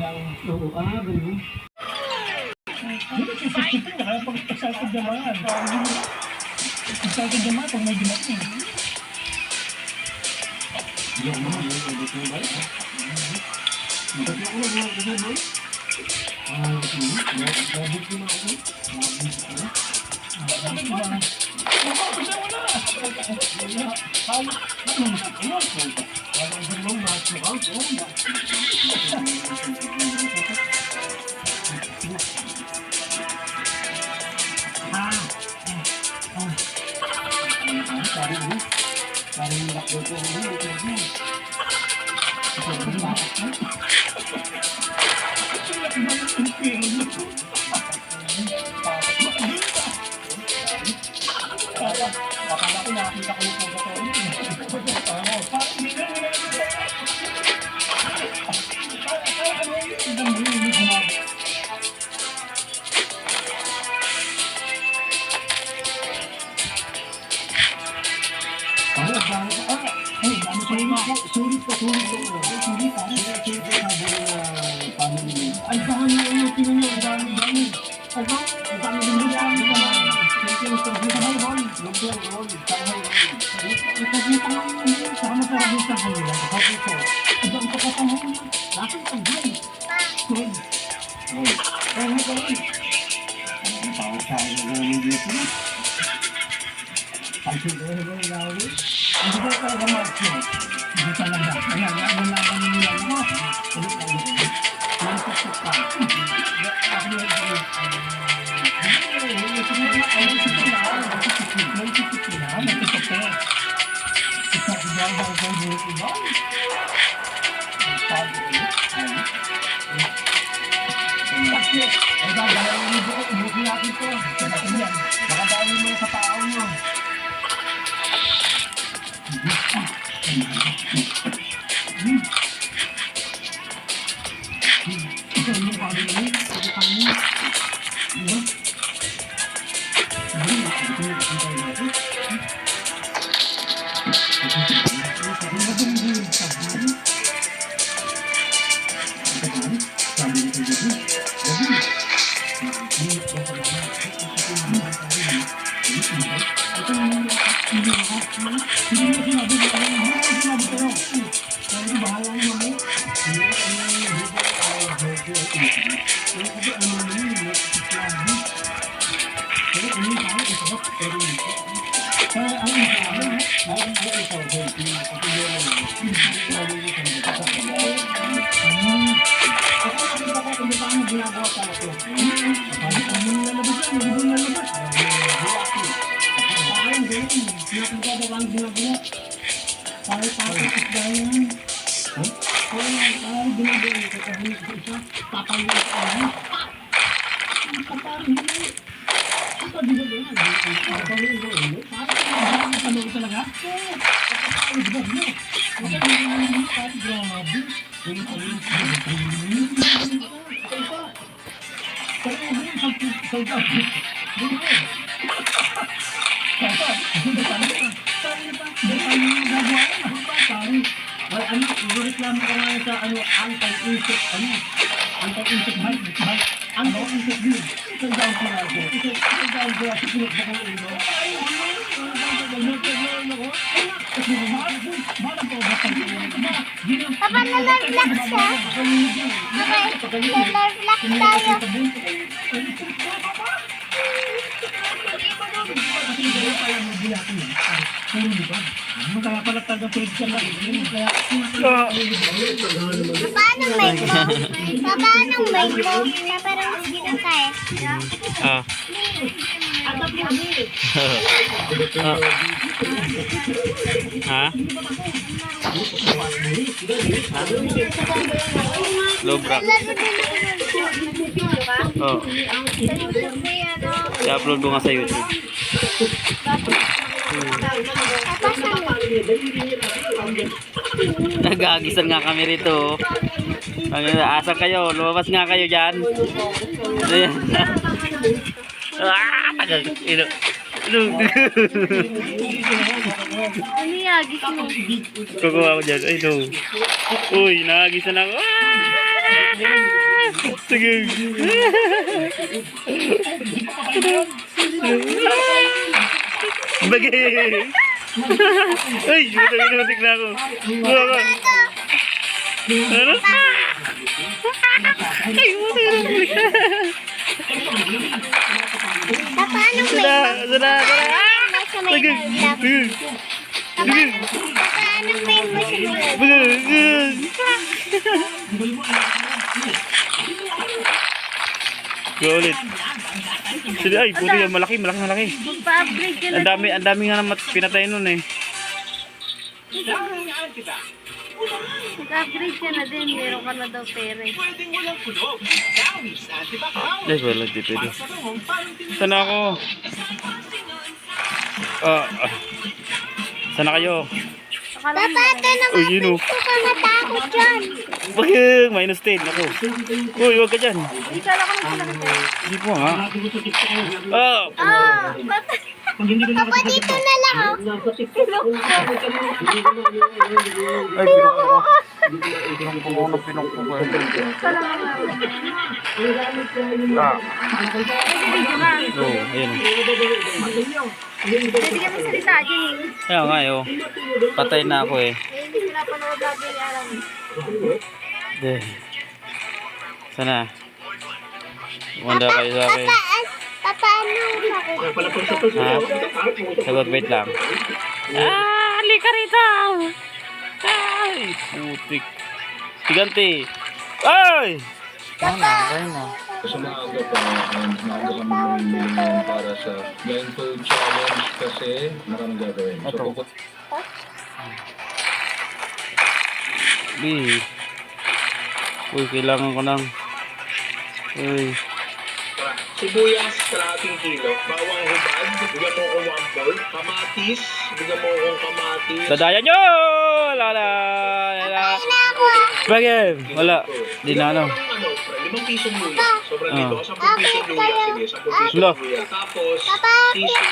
Oo, ganun. Hindi kasi sa ito, kaya pag excited naman. Excited naman pag may dimat eh. Hindi ako naman, yung ubos mo ba? Bakit ako nag-ubos mo? Nabot ko na ako. Nabot ko na. Akala ko nakakita ko yung ay, baka na yung tingin nyo, dami. Ay, ba? Ang dami din doon sa amin naman. Ipagkita nga yun, saka masarap din sa kanila. Kapag ito, ibang kapatahon, bakit ang dyan? Kaya nga gawin. Ang tawag sa akin na gawin dito. Ang siguro na gawin. Hindi ko talaga mag-show. Hindi talaga. Ayan, nalaman nila mo. Ulit na ulit. Ang sasaktan. Ako yung gawin. Papa, nalalax siya. Okay, nalalax tayo. Paano may mo? Paano may mo? Na parang hindi na kaya. Ha? Lobra. Oh. I-upload ko nga sa YouTube. Nag-aagisan nga kami rito. Asa kayo, lumabas nga kayo dyan. Ano yagis mo? Kukuha ko dyan. Ay no. Uy, naagisan ako. Sige. Bagay. Ay, butik na ako. Ano? Ay, butik na ako. Paano may Sana. sa may lap? Paano may mo sa may Ulit. Sige, ay, puti yan. Malaki. Pa-upgrade ka na. Ang dami nga naman pinatay nun eh. Mag-upgrade ka na din. Meron ka na daw pera. Ay, wala, di pwede. Sana ako. Sana kayo. Papa, ito naman. Uy, yun o. Ito ka natakot dyan. Bakit? Minus 10 ako. Uy, huwag ka dyan. Hindi ka lang ako nakita. Hindi po ha. Papa, dito na lang oh. Ay, pinong ko ako. Pinong ko ba? Oo, ayun. Pwede ka magsalita dyan eh. Kaya nga eh, oh. Patay na ako eh. Hindi ko napanood lagi ni Aram. De. Sana. Wanda kayo sa akin. Papa, anong sakit? Ha? Sagot, wait lang. Halika rito! Ay, putik. Sigante. Ay! Sa maaga pa, maaga kami namin para sa blindfold challenge kasi maraming gagawin. So, Ito. bukod Bi. Uy, kailangan ko ng... Uy. sibuyas, kalahating kilo. Bawang hubad, bigyan mo ko 1 bowl. Kamatis, bigyan mo ko kamatis. Dadayan nyo! Lala! Bagay! Wala. Di na ano. 5 pisong luya. Sobrang dito. 10 pisong luya. Sige, 10 pisong Sula. luya. Tapos, sibuyas,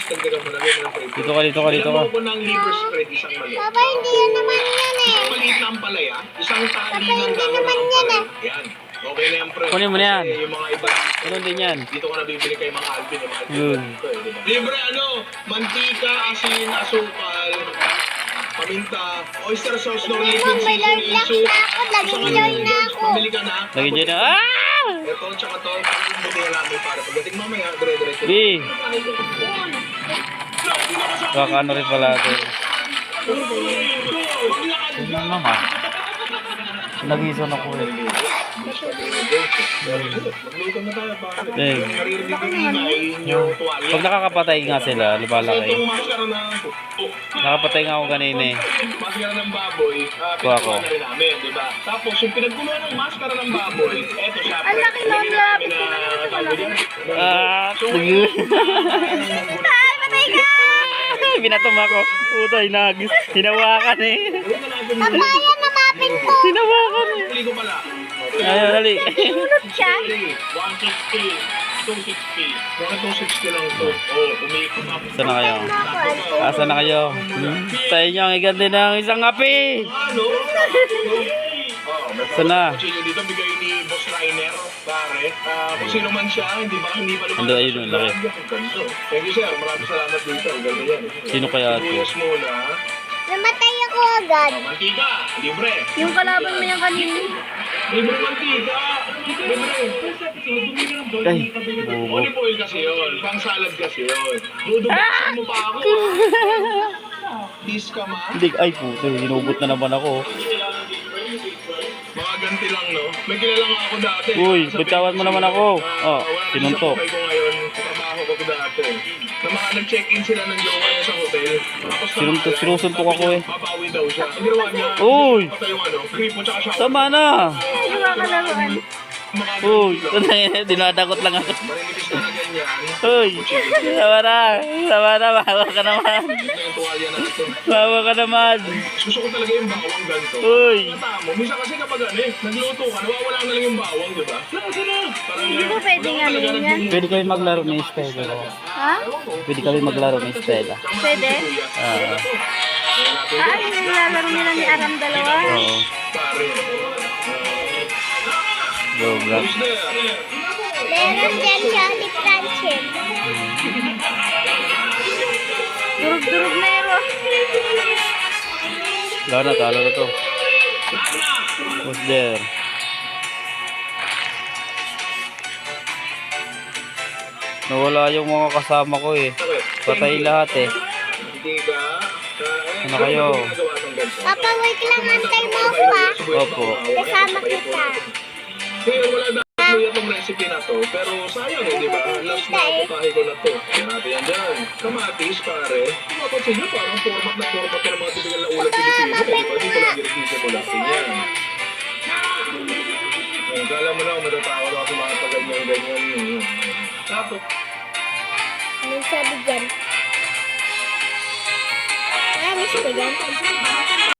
tagdagan mo na rin ng prito. Dito ka. Bigyan mo ko ng liver spread, isang maliit. Papa, hindi yan naman yan eh. Isang maliit na ampalaya, isang tali ng Hindi dahon naman ng yan ampalaya. Yan. Okay na yan, pre. Kunin mo na yan. Kasi yung mga iba, Ganun din yan. dito ko nabibili kay mga Alvin. Yung mga Yun. dito, eh, diba? Libre ano, mantika, asin, asukal, paminta, oyster sauce, no Hindi ribbon, mo, may Lord seasoning, Black soup. na ako. Laging Lord na ako. Pamili ka na. Lagi dyan na. Ah! Ito, tsaka to, buti na namin para pagdating mamaya, dire-diretso. Bi. Baka ano rin pala ito. Ano naman? Nag-iison ako eh. Magluto na tayo para Eh. naririnig yung ingay, yung tuwalya. Pag nakakapatay nga sila, lumalaki. Itong maskara na Nakapatay nga ako kanina eh. maskara ng baboy, Kuha ko. pinagkuha na rin namin, di ba? Tapos yung pinagkuha ng maskara ng baboy, eto siya. Ang laki nun, lapit ko na ito tawag malaki. yan. Ah! Ay, patay ka! Binatom ako. Utay, hinawakan eh. Papa, yan namapin ko. Hinawakan eh. Pili ko pala. Ayaw, dali. Ulot siya. 160, 260. Mga 260 lang to. Oh, umikot ako. Saan na kayo? Ako, Alpo. Asa na kayo? Tayo nyo ang igante ng isang api. Ano? Oh, may Sana. kutsilyo dito, bigay ni Boss Rainer, pare. Kung sino man siya, hindi pa lumalabas. Ando, ayun, laki. Ang ganda. Thank you, sir. Maraming salamat dito. Ang ganda yan. Sino kaya ito? Sibuyas muna. Namatay ako agad. Mantika, libre. Yung kalaban mo yung kanina. Libre mantika. Libre. Ay, bubo. Olive oil kasi yun. Pang salad kasi yun. Dudubasan mo pa ako. Dis ka ma. Hindi, ay puto, hinubot na naman ako. Mga ganti lang, no? May kilala nga ako dati. Uy, Sa bitawan mo naman ako. Oh, wala na sinuntok. sa buhay ko ngayon. Trabaho ko dati. Na mga nag-check-in sila ng jowa niya sa hotel. Tapos Sinuntok, sinusuntok ako eh. babawi daw siya. Ang ginawa niya, Uy! patay yung ano, gripo tsaka shower. Tama na. Yung mga kalaban. Mga Uy, ganti lang. dinadakot lang ako. Marinipis na ganyan. Uy, tama na. Tama na, mahawa ka naman. Ito na yung tuwalya natin. Mahawa ka naman. Gusto ko talaga yung bawang ganito. Uy. Tama mo. Minsan kasi kapag ano eh, nagluto ka, nawawala na lang yung bawang, di ba? Parang Hindi ko pwedeng ano yan. Pwede kami maglaro ni Estela. Ha? Pwede kami maglaro ni Estela. Pwede? Yung nilalaro nila ni Aram dalawa. Oo. Pare. Go, vlog. Who's there? Meron dyan Jolly Rancher. Durug-durug meron. Talo na to. Who's there? Nawala yung mga kasama ko eh. Patay lahat eh. Hindi ba? Ano kayo? Papa, wait lang. Antay mo ako ah. Opo. Kasama kita. Kaya wala dapat mo itong recipe na to, pero sayang eh, di ba? Last na putahe ko na to. Kaya natin yan dyan. Kamatis, pare. Mapapansin nyo, parang format na ng mga tipigal na ulam Pilipino. Eh, di ba? Dito lang ginigisa mo natin yan. Kala mo lang, matatawa na ako sa mga paganyan-ganyan. Tapos, Ano sabi dyan? Ah, miss ko dyan.